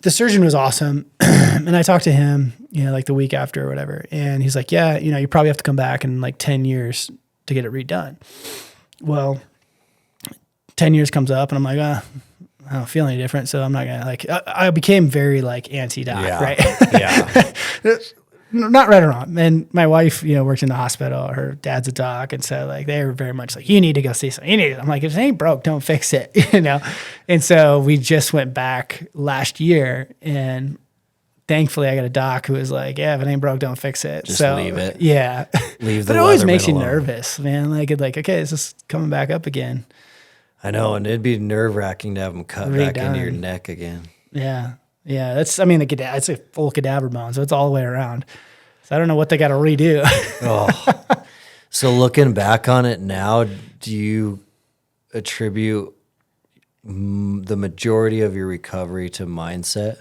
The surgeon was awesome. And I talked to him, like the week after or whatever. And he's like, yeah, you probably have to come back in like 10 years to get it redone. Well, 10 years comes up and I'm like, I don't feel any different. So I'm not going to like, I became very like anti-doc, right? Yeah. Not right or wrong. And my wife, works in the hospital. Her dad's a doc. And so like, they were very much like, you need to go see something. I'm like, if it ain't broke, don't fix it, And so we just went back last year and thankfully I got a doc who was like, yeah, if it ain't broke, don't fix it. Just so leave it. Yeah. Leave the But it always Leatherman makes you alone. nervous, man. Like, okay, it's just coming back up again. I know. And it'd be nerve wracking to have them cut back into your neck again. Yeah. Yeah. It's a full cadaver bone. So it's all the way around. So I don't know what they got to redo. Oh. So looking back on it now, do you attribute the majority of your recovery to mindset?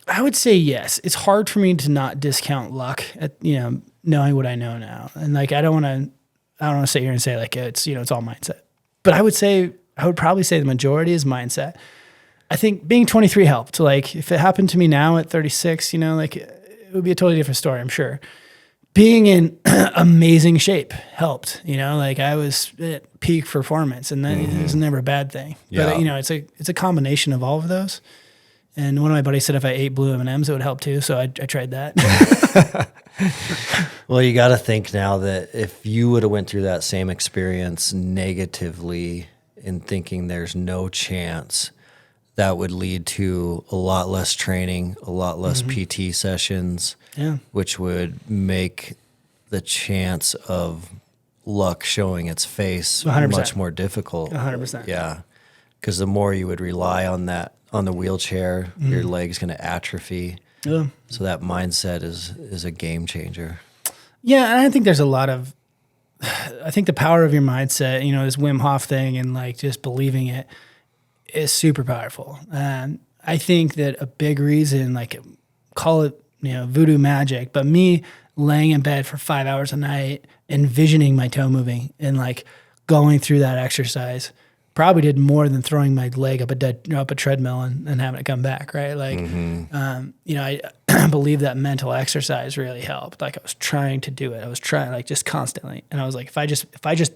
I would say yes. It's hard for me to not discount luck at, knowing what I know now. And like, I don't want to sit here and say like, it's all mindset, but I would probably say the majority is mindset. I think being 23 helped. Like if it happened to me now at 36, like it would be a totally different story, I'm sure. Being in amazing shape helped, like I was at peak performance and that is never a bad thing. Yeah. But it's a combination of all of those. And one of my buddies said if I ate blue M&Ms, it would help too. So I tried that. Well, you got to think now that if you would have went through that same experience negatively in thinking there's no chance, that would lead to a lot less training, a lot less PT sessions, which would make the chance of luck showing its face 100%. much more difficult. 100%. Yeah. Because the more you would rely on the wheelchair, your leg's going to atrophy. Yeah. So that mindset is a game changer. Yeah, and I think there's I think the power of your mindset, this Wim Hof thing and like just believing it is super powerful. And I think that a big reason, like call it, voodoo magic, but me laying in bed for 5 hours a night, envisioning my toe moving and like going through that exercise probably did more than throwing my leg up a treadmill and having it come back, right? Like, I believe that mental exercise really helped. Like I was trying to do it. I was trying like just constantly. And I was like, if I just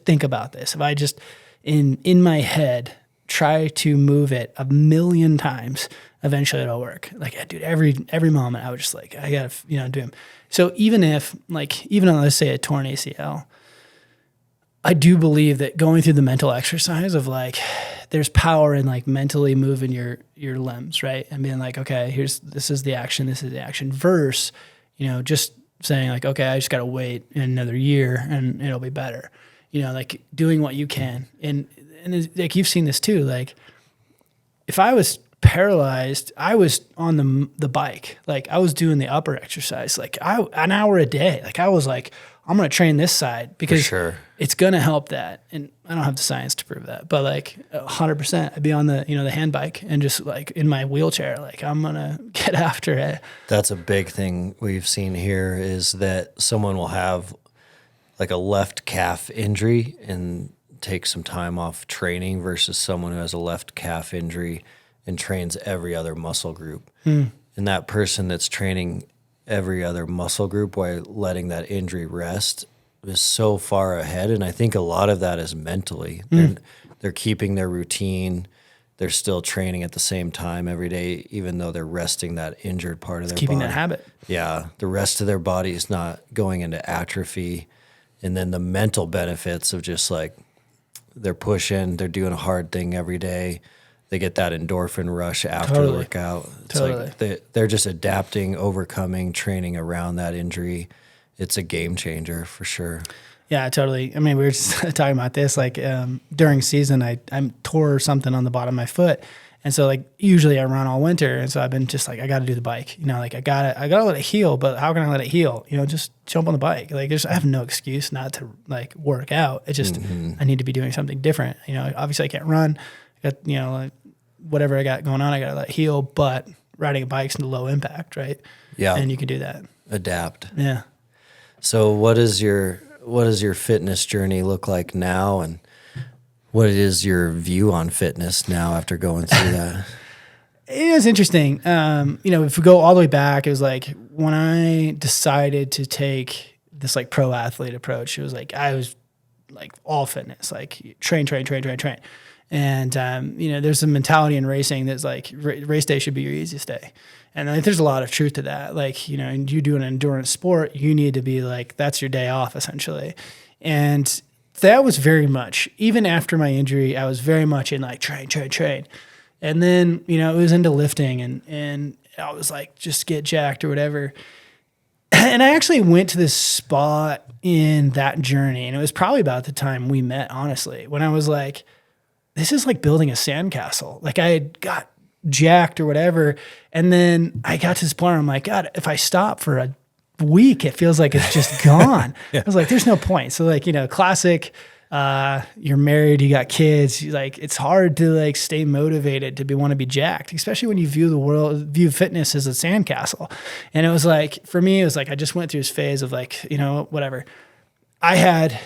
think about this, if I just in my head try to move it 1,000,000 times, eventually it'll work. Like, dude, every moment I was just like, I gotta, do them. So even on, let's say a torn ACL, I do believe that going through the mental exercise of like, there's power in like mentally moving your limbs, right? And being like, okay, this is the action versus, just saying like, okay, I just got to wait another year and it'll be better, like doing what you can. And like, you've seen this too. Like if I was paralyzed, I was on the bike. Like I was doing the upper exercise, like an hour a day. Like I was like, I'm going to train this side because it's going to help that. And I don't have the science to prove that, but like 100%, I'd be on the, the hand bike and just like in my wheelchair, like I'm going to get after it. That's a big thing we've seen here is that someone will have like a left calf injury and take some time off training versus someone who has a left calf injury and trains every other muscle group. And that person that's training every other muscle group while letting that injury rest is so far ahead. And I think a lot of that is mentally. They're keeping their routine. They're still training at the same time every day, even though they're resting that injured part of their keeping body. that habit. Yeah. The rest of their body is not going into atrophy. And then the mental benefits of just like they're pushing, they're doing a hard thing every day. They get that endorphin rush after the workout. It's like they're just adapting, overcoming, training around that injury. It's a game changer for sure. Yeah, totally. I mean, we were just talking about this, like during season, I tore something on the bottom of my foot. And so like usually I run all winter. And so I've been just like, I got to do the bike, like I gotta let it heal, but how can I let it heal? Just jump on the bike. Like I have no excuse not to like work out. It's just, I need to be doing something different. Obviously I can't run. I got, like whatever I got going on, I got to let it heal, but riding a bike's low impact, right? Yeah. And you can do that. Adapt. Yeah. So what does your fitness journey look like now, and what is your view on fitness now after going through that? It is interesting. If we go all the way back, it was like when I decided to take this like pro athlete approach, it was like I was like all fitness, like train. And, there's a mentality in racing that's like race day should be your easiest day. And I think there's a lot of truth to that. Like, and you do an endurance sport, you need to be like, that's your day off essentially. And that was very much, even after my injury, I was very much in like train. And then, it was into lifting and I was like, just get jacked or whatever. And I actually went to this spot in that journey. And it was probably about the time we met, honestly, when I was like, this is like building a sandcastle. Like I had got jacked or whatever. And then I got to this point where I'm like, God, if I stop for a week, it feels like it's just gone. I was like, there's no point. So like, classic, you're married, you got kids, like it's hard to like stay motivated to want to be jacked, especially when you view fitness as a sandcastle. And it was like, for me, it was like, I just went through this phase of like, whatever. I had,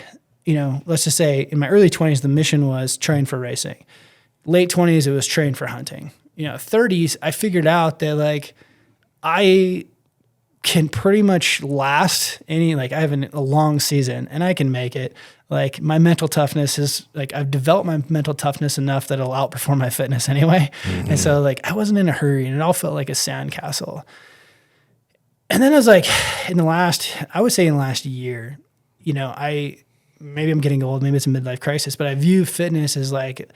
let's just say in my early 20s, the mission was train for racing. Late 20s, it was train for hunting. 30s, I figured out that like I can pretty much last any, like I have a long season and I can make it. Like my mental toughness is like, I've developed my mental toughness enough that it'll outperform my fitness anyway. Mm-hmm. And so like, I wasn't in a hurry and it all felt like a sandcastle. And then I was like, in the last year, maybe I'm getting old, maybe it's a midlife crisis, but I view fitness as like,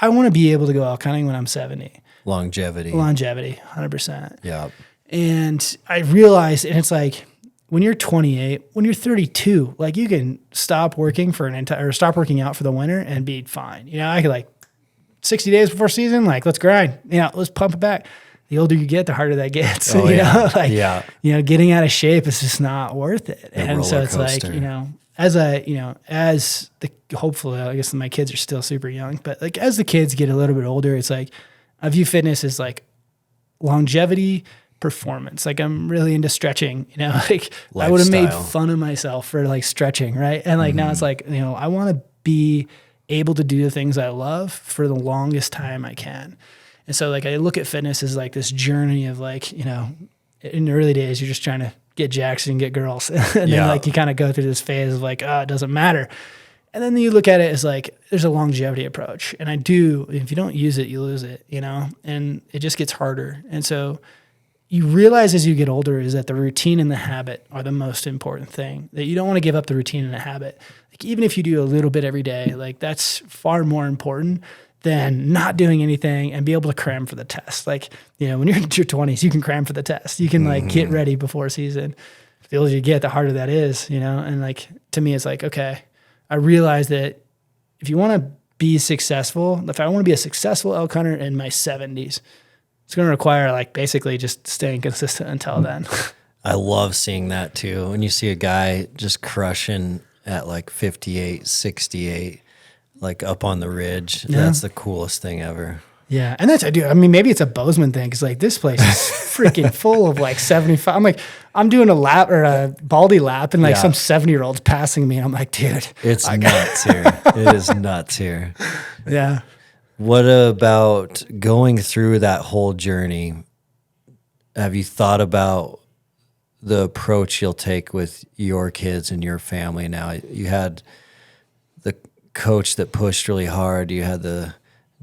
I want to be able to go elk hunting when I'm 70. Longevity, 100%. Yeah. And I realized, and it's like, when you're 28, when you're 32, like you can stop working stop working out for the winter and be fine. I could like 60 days before season, like let's grind, let's pump it back. The older you get, the harder that gets. Getting out of shape is just not worth it. And so it's like, hopefully, I guess my kids are still super young, but like as the kids get a little bit older, it's like, I view fitness as like longevity, performance. Like I'm really into stretching, like lifestyle. I would have made fun of myself for like stretching. Right. And like now it's like, I want to be able to do the things I love for the longest time I can. And so like, I look at fitness as like this journey of like, in the early days, you're just trying to get jacks and get girls. And then like, you kind of go through this phase of like, it doesn't matter. And then you look at it as like, there's a longevity approach. And if you don't use it, you lose it, and it just gets harder. And so you realize as you get older is that the routine and the habit are the most important thing, that you don't want to give up the routine and the habit. Like even if you do a little bit every day, like that's far more important than not doing anything and be able to cram for the test. Like, when you're in your 20s, you can cram for the test. You can like get ready before season. The older you get, the harder that is, and like, to me, it's like, okay, I realize that if you want to be successful, if I want to be a successful elk hunter in my 70s, it's going to require like basically just staying consistent until then. I love seeing that too. When you see a guy just crushing at like 58, 68, like up on the ridge, that's the coolest thing ever. Yeah. And maybe it's a Bozeman thing. Cause like this place is freaking full of like 75. I'm like, I'm doing a lap or a Baldi lap and like some 70-year-old's passing me. And I'm like, dude, it's nuts here. It is nuts here. Yeah. What about going through that whole journey? Have you thought about the approach you'll take with your kids and your family now? You had the coach that pushed really hard. You had the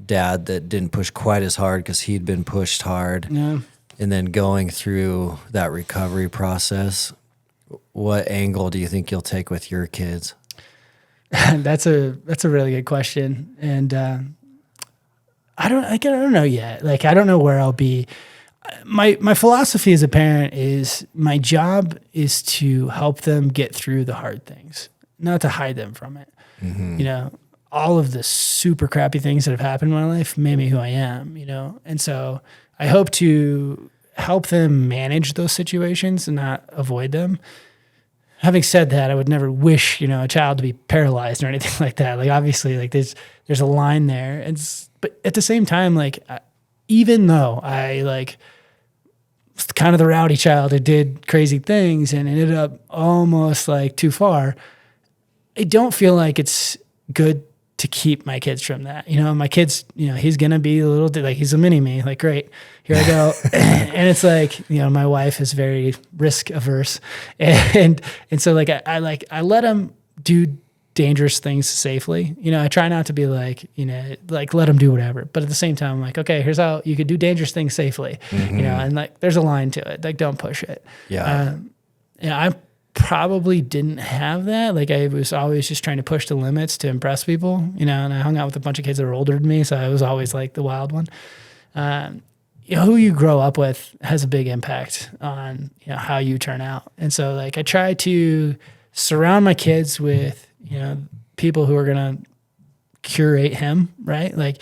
dad that didn't push quite as hard because he'd been pushed hard. Yeah. And then going through that recovery process, what angle do you think you'll take with your kids? That's a really good question. And I don't know yet. Like, I don't know where I'll be. My philosophy as a parent is my job is to help them get through the hard things, not to hide them from it. Mm-hmm. You know, all of the super crappy things that have happened in my life made me who I am, you know? And so I hope to help them manage those situations and not avoid them. Having said that, I would never wish, you know, a child to be paralyzed or anything like that. Like, obviously, like there's a line there. But at the same time, like, even though I like was kind of the rowdy child who did crazy things and ended up almost like too far, I don't feel like it's good to keep my kids from that. You know, my kids, you know, he's going to be a little, like, he's a mini me, like, great, here I go. And it's like, you know, my wife is very risk averse. And so like, I let him do dangerous things safely. You know, I try not to be like, you know, like let him do whatever. But at the same time, I'm like, okay, here's how you could do dangerous things safely, you know, and like, there's a line to it. Like, don't push it. Yeah. You know, I probably didn't have that. Like, I was always just trying to push the limits to impress people, you know, and I hung out with a bunch of kids that were older than me. So I was always like the wild one. You know, who you grow up with has a big impact on, you know, how you turn out. And so like, I try to surround my kids with, you know, people who are going to curate him, right? Like,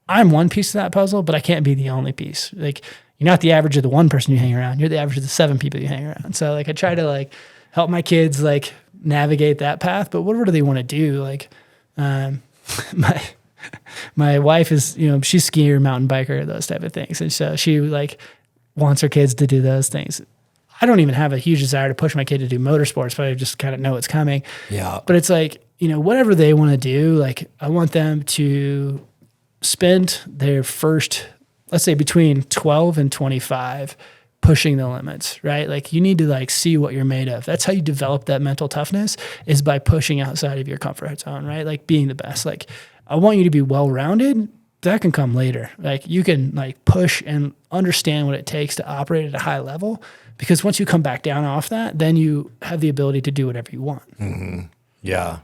I'm one piece of that puzzle, but I can't be the only piece. Like, you're not the average of the one person you hang around. You're the average of the 7 people you hang around. So like, I try to like help my kids like navigate that path, but whatever do they want to do? Like, my wife is, you know, she's a skier, mountain biker, those type of things. And so she like wants her kids to do those things. I don't even have a huge desire to push my kid to do motorsports, but I just kind of know it's coming. Yeah. But it's like, you know, whatever they want to do, like, I want them to spend their first, let's say, between 12 and 25 pushing the limits, right? Like, you need to like see what you're made of. That's how you develop that mental toughness, is by pushing outside of your comfort zone, right? Like, being the best. Like, I want you to be well-rounded. That can come later. Like, you can like push and understand what it takes to operate at a high level, because once you come back down off that, then you have the ability to do whatever you want. Mm-hmm. Yeah.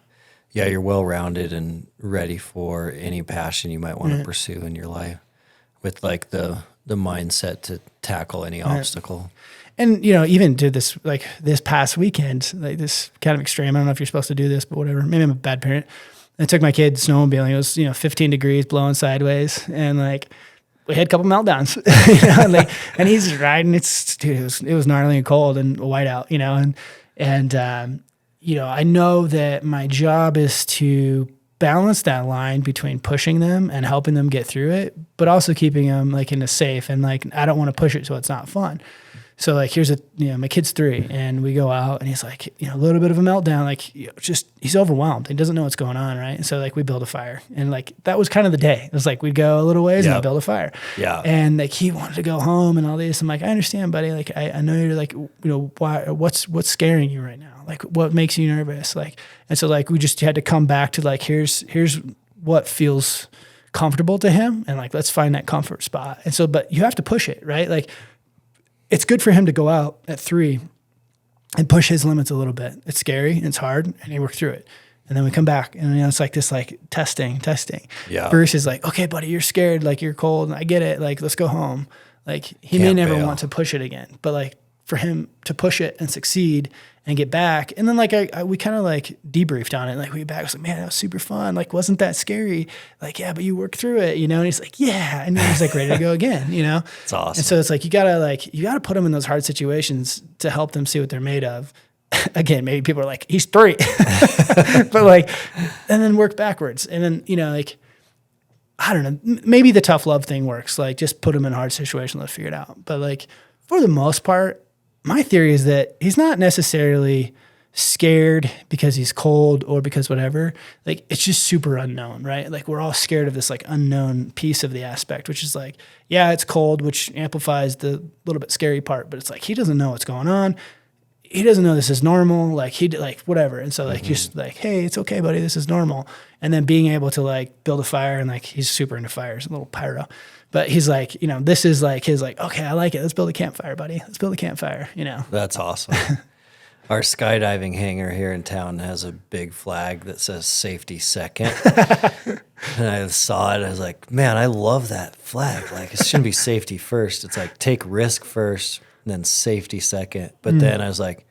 Yeah, you're well-rounded and ready for any passion you might want to pursue in your life, with like the mindset to tackle any obstacle. And, you know, even did this, like this past weekend, like this kind of extreme. I don't know if you're supposed to do this, but whatever. Maybe I'm a bad parent. I took my kid snowmobiling. It was, you know, 15 degrees, blowing sideways, and like, we had a couple meltdowns, you know, and, like, and he's riding. It was gnarly and cold and whiteout, you know, and you know, I know that my job is to balance that line between pushing them and helping them get through it, but also keeping them like in a safe, and like, I don't want to push it so it's not fun. So like, you know, my kid's 3 and we go out and he's like, you know, a little bit of a meltdown, like, you know, just, he's overwhelmed. He doesn't know what's going on. Right. And so like, we build a fire, and like, that was kind of the day. It was like, we'd go a little ways and we'd build a fire. Yeah. And like, he wanted to go home and all this. I'm like, I understand, buddy. Like, I know you're like, you know, what's scaring you right now? Like, what makes you nervous? Like, and so like, we just had to come back to like, here's what feels comfortable to him. And like, let's find that comfort spot. And so, but you have to push it, right? Like, it's good for him to go out at 3 and push his limits a little bit. It's scary and it's hard, and he worked through it. And then we come back, and you know, it's like this like testing. Yeah. Versus like, okay, buddy, you're scared, like, you're cold, and I get it. Like, let's go home. Like, he may never want to push it again, but like, for him to push it and succeed and get back. And then like, we kind of like debriefed on it. Like, we get back, I was like, man, that was super fun. Like, wasn't that scary? Like, yeah, but you worked through it, you know? And he's like, yeah. And then he's like ready to go again, you know? It's awesome. And so it's like, you gotta put them in those hard situations to help them see what they're made of. Again, maybe people are like, he's 3, but like, and then work backwards. And then, you know, like, I don't know, maybe the tough love thing works. Like, just put them in a hard situation, let's figure it out. But like, for the most part, my theory is that he's not necessarily scared because he's cold or because whatever. Like, it's just super unknown, right? Like, we're all scared of this like unknown piece of the aspect, which is like, yeah, it's cold, which amplifies the little bit scary part, but it's like, he doesn't know what's going on. he doesn't know this is normal. Like like whatever. And so like, just like, hey, it's okay, buddy. This is normal. And then being able to like build a fire, and like, he's super into fires, a little pyro, but he's like, you know, this is like his like, okay, I like it. Let's build a campfire, buddy. Let's build a campfire, you know? That's awesome. Our skydiving hangar here in town has a big flag that says safety second. And I saw it. I was like, man, I love that flag. Like, it shouldn't be safety first. It's like, take risk first, and then safety second. But then I was like,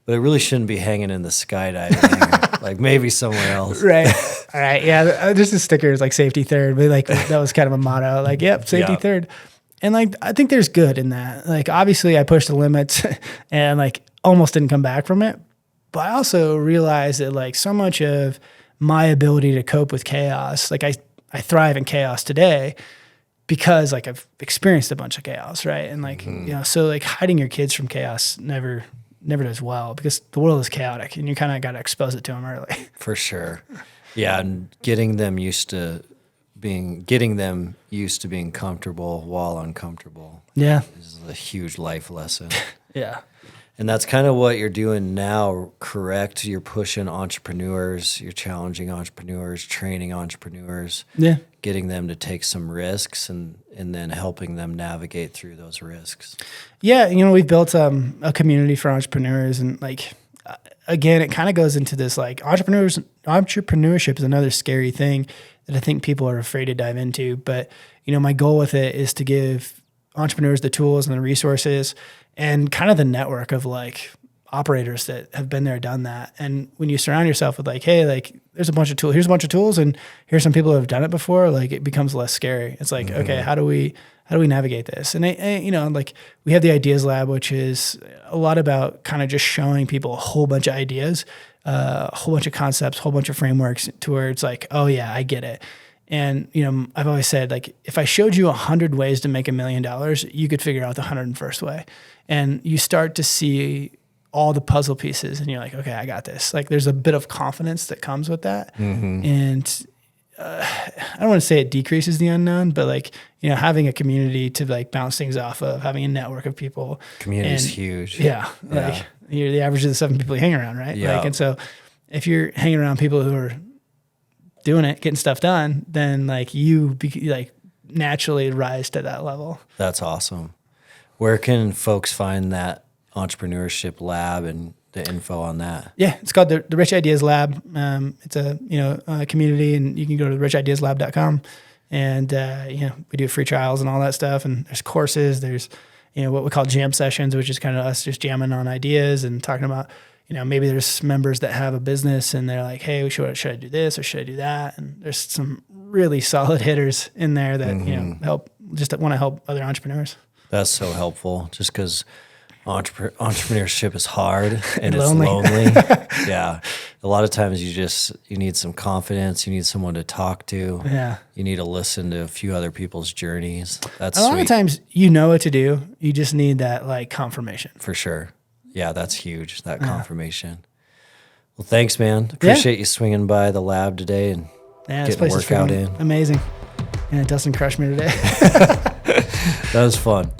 but it really shouldn't be hanging in the skydiving hangar. Like, maybe somewhere else. Right. All right. Yeah. Just the sticker is like safety third, but like that was kind of a motto. Like, yep, safety third. And like, I think there's good in that. Like, obviously I pushed the limits and like almost didn't come back from it. But I also realized that like so much of my ability to cope with chaos, like I thrive in chaos today because like I've experienced a bunch of chaos. Right. And like, you know, so like hiding your kids from chaos never does well, because the world is chaotic and you kind of got to expose it to them early. For sure. Yeah. And getting them used to being comfortable while uncomfortable. Yeah. Is a huge life lesson. Yeah. And that's kind of what you're doing now, correct? You're pushing entrepreneurs, you're challenging entrepreneurs, training entrepreneurs, getting them to take some risks, and then helping them navigate through those risks. Yeah, you know, we've built a community for entrepreneurs, and like, again, it kind of goes into this like entrepreneurship is another scary thing that I think people are afraid to dive into. But, you know, my goal with it is to give entrepreneurs the tools and the resources and kind of the network of like operators that have been there, done that. And when you surround yourself with like, hey, like there's a bunch of tools, here's a bunch of tools, and here's some people who have done it before, like it becomes less scary. It's like, okay, how do we navigate this? And you know, like we have the Ideas Lab, which is a lot about kind of just showing people a whole bunch of ideas, a whole bunch of concepts, a whole bunch of frameworks to where it's like, oh yeah, I get it. And, you know, I've always said, like, if I showed you 100 ways to make $1 million, you could figure out the 101st way. And you start to see all the puzzle pieces and you're like, okay, I got this. Like, there's a bit of confidence that comes with that. And I don't want to say it decreases the unknown, but like, you know, having a community to like bounce things off of, having a network of people. Community is huge. Yeah. Like you're the average of the 7 people you hang around, right? Yeah. Like, and so if you're hanging around people who are doing it, getting stuff done, then like you naturally rise to that level. That's awesome. Where can folks find that entrepreneurship lab and the info on that? Yeah, it's called the Rich Ideas Lab. It's a community, and you can go to richideaslab.com, and you know, we do free trials and all that stuff. And there's courses. There's, you know, what we call jam sessions, which is kind of us just jamming on ideas and talking about, you know, maybe there's members that have a business and they're like, hey, should I do this or should I do that? And there's some really solid hitters in there that, you know, want to help other entrepreneurs. That's so helpful, just because entrepreneurship is hard and it's lonely. lonely. Yeah. A lot of times you need some confidence. You need someone to talk to. Yeah. You need to listen to a few other people's journeys. That's a lot of times you know what to do. You just need that like confirmation. For sure. Yeah, that's huge, that confirmation. Well, thanks, man. Appreciate you swinging by the lab today and getting a workout in. Amazing. Yeah, Dustin crushed me today. That was fun.